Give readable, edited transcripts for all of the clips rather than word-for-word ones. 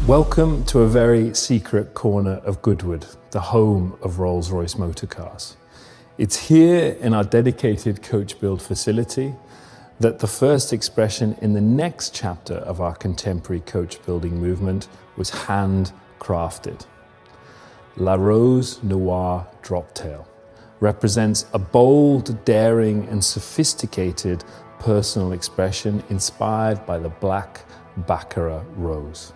Welcome to a very secret corner of Goodwood, the home of Rolls-Royce motor cars. It's here in our dedicated coach build facility that the first expression in the next chapter of our contemporary coach building movement was handcrafted. La Rose Noire Droptail represents a bold, daring and sophisticated personal expression inspired by the black Baccarat rose.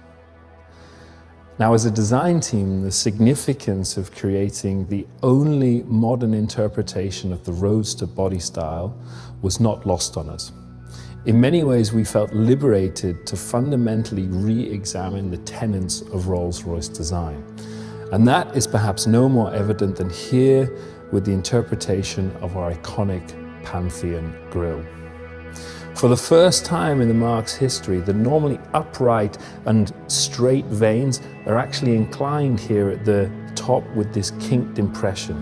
Now, as a design team, the significance of creating the only modern interpretation of the Roadster body style was not lost on us. In many ways, we felt liberated to fundamentally re-examine the tenets of Rolls-Royce design. And that is perhaps no more evident than here with the interpretation of our iconic Pantheon grille. For the first time in the marque's history, the normally upright and straight vanes are actually inclined here at the top with this kinked impression.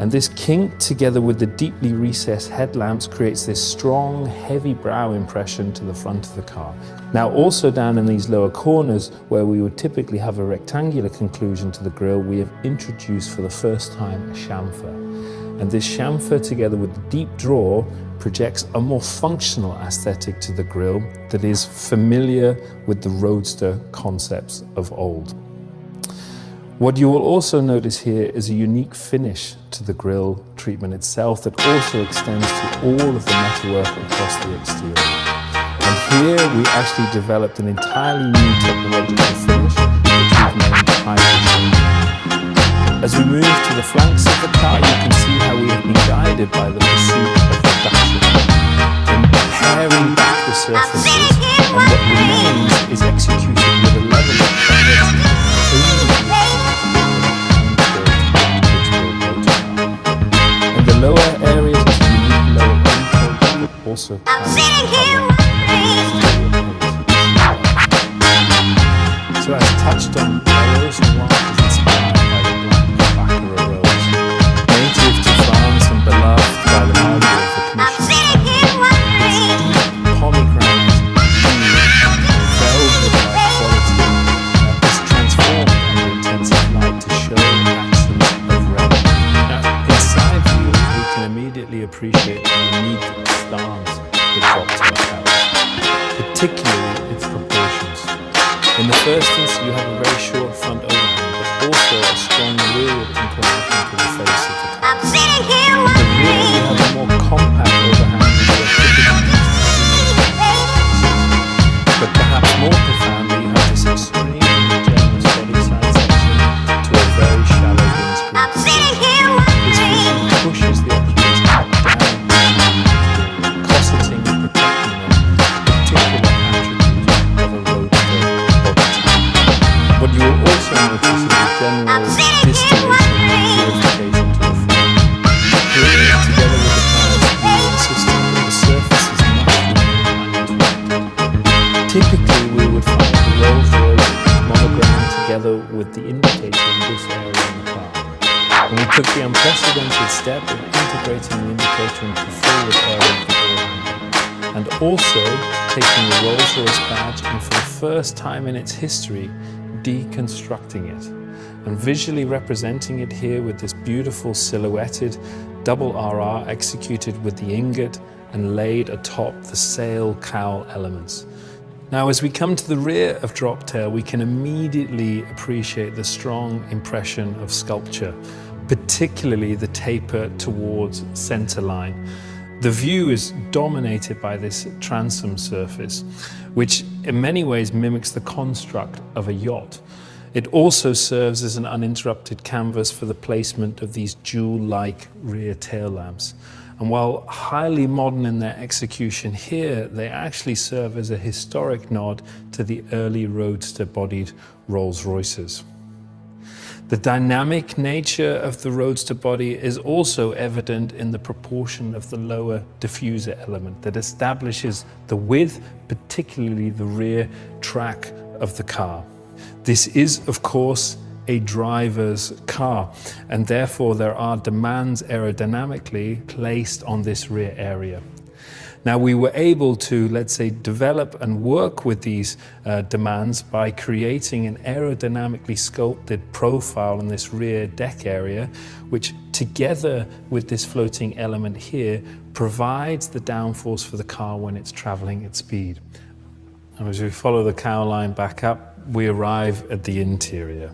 And this kink, together with the deeply recessed headlamps, creates this strong, heavy brow impression to the front of the car. Now, also down in these lower corners, where we would typically have a rectangular conclusion to the grille, we have introduced for the first time a chamfer. And this chamfer, together with the deep drawer, projects a more functional aesthetic to the grille that is familiar with the Roadster concepts of old. What you will also notice here is a unique finish to the grille treatment itself that also extends to all of the metalwork across the exterior. And here we actually developed an entirely new technological finish, which we've named Hydrogen. As we move to the flanks of the car, you can see how we have been guided by the pursuit of reduction. In paring back the surfaces, and what remains is executed with a level of clarity and the lower areas of the unique lower control but also so as touched on, La Rose Noire is inspired by the black Baccarat rose, native to France and beloved by the army of the commissioned family. Its deep pomegranate hue, velvet-like quality is transformed under intensive light to show accents of red. Now, inside view, we can immediately appreciate the unique stance the Droptail carries, particularly its proportions. In the first instance, you have a very short front overhang, but also a strong rearward inclination to the face of the car. In the rear, you have a more compact overhang than you are typically used to seeing. But perhaps more profoundly, you have this extremely generous body side section to a very shallow windscreen. This vision pushes the occupants down cosseting and protecting them, a particular attribute of a Roadster. What you will also notice is a general distillation and purification to the front. Here, together with the cars, we are insisting that the surface is much more uninterrupted. Typically, we would find the Rolls-Royce monogram together with the indicator in this area in the car. And we took the unprecedented step of integrating the indicator into the forward area of the door handle, and also taking the Rolls-Royce badge and for the first time in its history, deconstructing it and visually representing it here with this beautiful silhouetted double RR executed with the ingot and laid atop the sail cowl elements. Now, as we come to the rear of Droptail, we can immediately appreciate the strong impression of sculpture, particularly the taper towards centerline. The view is dominated by this transom surface, which in many ways mimics the construct of a yacht. It also serves as an uninterrupted canvas for the placement of these jewel-like rear tail lamps. And while highly modern in their execution here, they actually serve as a historic nod to the early Roadster-bodied Rolls-Royces. The dynamic nature of the Roadster body is also evident in the proportion of the lower diffuser element that establishes the width, particularly the rear track of the car. This is, of course, a driver's car, and therefore there are demands aerodynamically placed on this rear area. Now, we were able to, let's say, develop and work with these demands by creating an aerodynamically sculpted profile in this rear deck area, which together with this floating element here provides the downforce for the car when it's traveling at speed. And as we follow the cowl line back up, we arrive at the interior,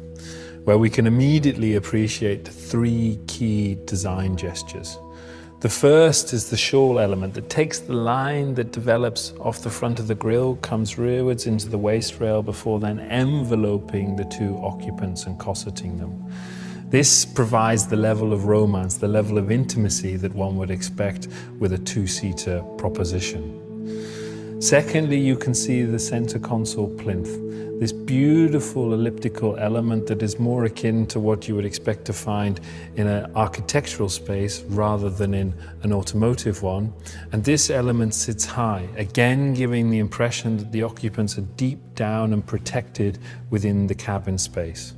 where we can immediately appreciate the three key design gestures. The first is the shawl element that takes the line that develops off the front of the grille, comes rearwards into the waist rail before then enveloping the two occupants and cosseting them. This provides the level of romance, the level of intimacy that one would expect with a two-seater proposition. Secondly, you can see the center console plinth, this beautiful elliptical element that is more akin to what you would expect to find in an architectural space rather than in an automotive one. And this element sits high, again giving the impression that the occupants are deep down and protected within the cabin space.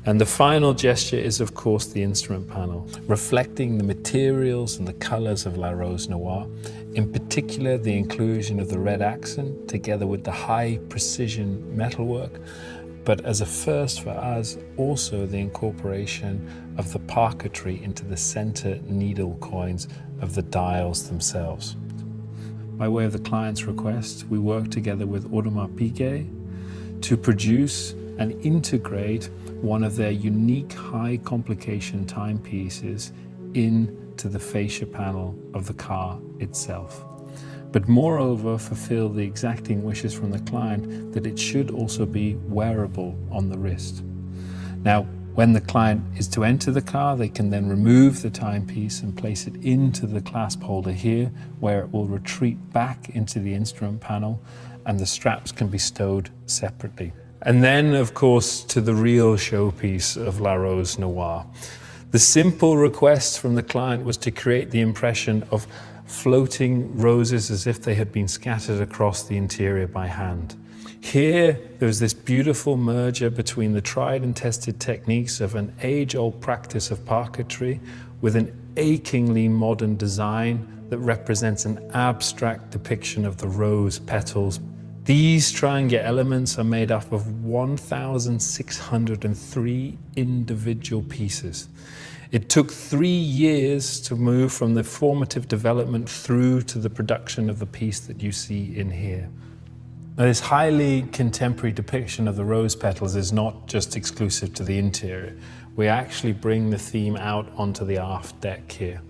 And the final gesture is, of course, the instrument panel, reflecting the materials and the colors of La Rose Noire, in particular the inclusion of the red accent together with the high precision metalwork, but as a first for us, also the incorporation of the parquetry into the center needle coins of the dials themselves. By way of the client's request, we worked together with Audemars Piguet to produce and integrate one of their unique high complication timepieces into the fascia panel of the car itself. But moreover, fulfill the exacting wishes from the client that it should also be wearable on the wrist. Now, when the client is to enter the car, they can then remove the timepiece and place it into the clasp holder here, where it will retreat back into the instrument panel and the straps can be stowed separately. And then, of course, to the real showpiece of La Rose Noire. The simple request from the client was to create the impression of floating roses as if they had been scattered across the interior by hand. Here, there's this beautiful merger between the tried and tested techniques of an age-old practice of parquetry with an achingly modern design that represents an abstract depiction of the rose petals. These triangular elements are made up of 1,603 individual pieces. It took 3 years to move from the formative development through to the production of the piece that you see in here. Now, this highly contemporary depiction of the rose petals is not just exclusive to the interior. We actually bring the theme out onto the aft deck here.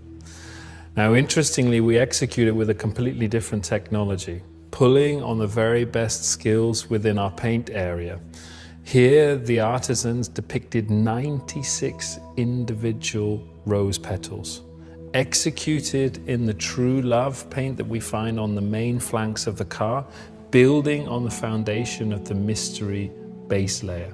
Now, interestingly, we execute it with a completely different technology, pulling on the very best skills within our paint area. Here, the artisans depicted 96 individual rose petals, executed in the true love paint that we find on the main flanks of the car, building on the foundation of the mystery base layer.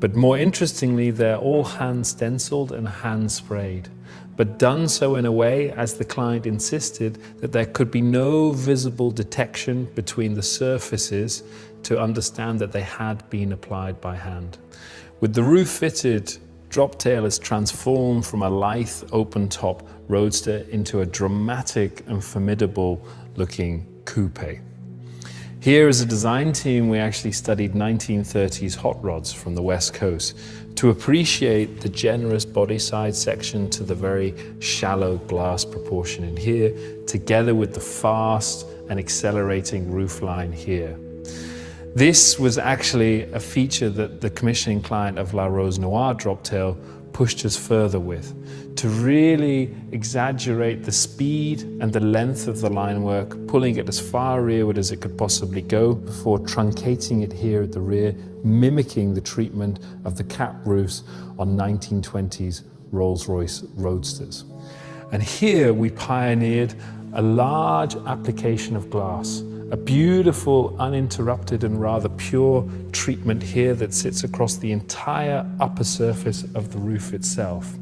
But more interestingly, they're all hand stenciled and hand sprayed, but done so in a way, as the client insisted, that there could be no visible detection between the surfaces to understand that they had been applied by hand. With the roof fitted, Droptail is transformed from a lithe open-top roadster into a dramatic and formidable looking coupe. Here as a design team, we actually studied 1930s hot rods from the West Coast to appreciate the generous body side section to the very shallow glass proportion in here, together with the fast and accelerating roofline here. This was actually a feature that the commissioning client of La Rose Noire Droptail pushed us further with, to really exaggerate the speed and the length of the line work, pulling it as far rearward as it could possibly go before truncating it here at the rear, mimicking the treatment of the cap roofs on 1920s Rolls-Royce Roadsters. And here we pioneered a large application of glass, a beautiful, uninterrupted and rather pure treatment here that sits across the entire upper surface of the roof itself.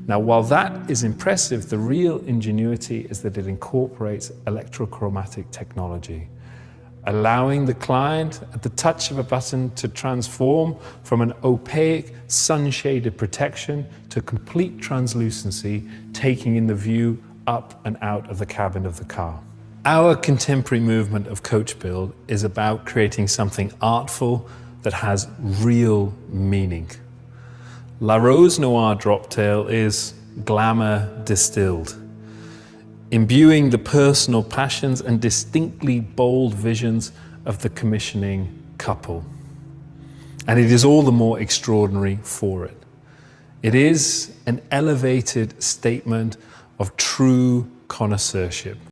Now, while that is impressive, the real ingenuity is that it incorporates electrochromatic technology, allowing the client at the touch of a button to transform from an opaque, sun-shaded protection to complete translucency, taking in the view up and out of the cabin of the car. Our contemporary movement of coach build is about creating something artful that has real meaning. La Rose Noire Droptail is glamour distilled, imbuing the personal passions and distinctly bold visions of the commissioning couple. And it is all the more extraordinary for it. It is an elevated statement of true connoisseurship.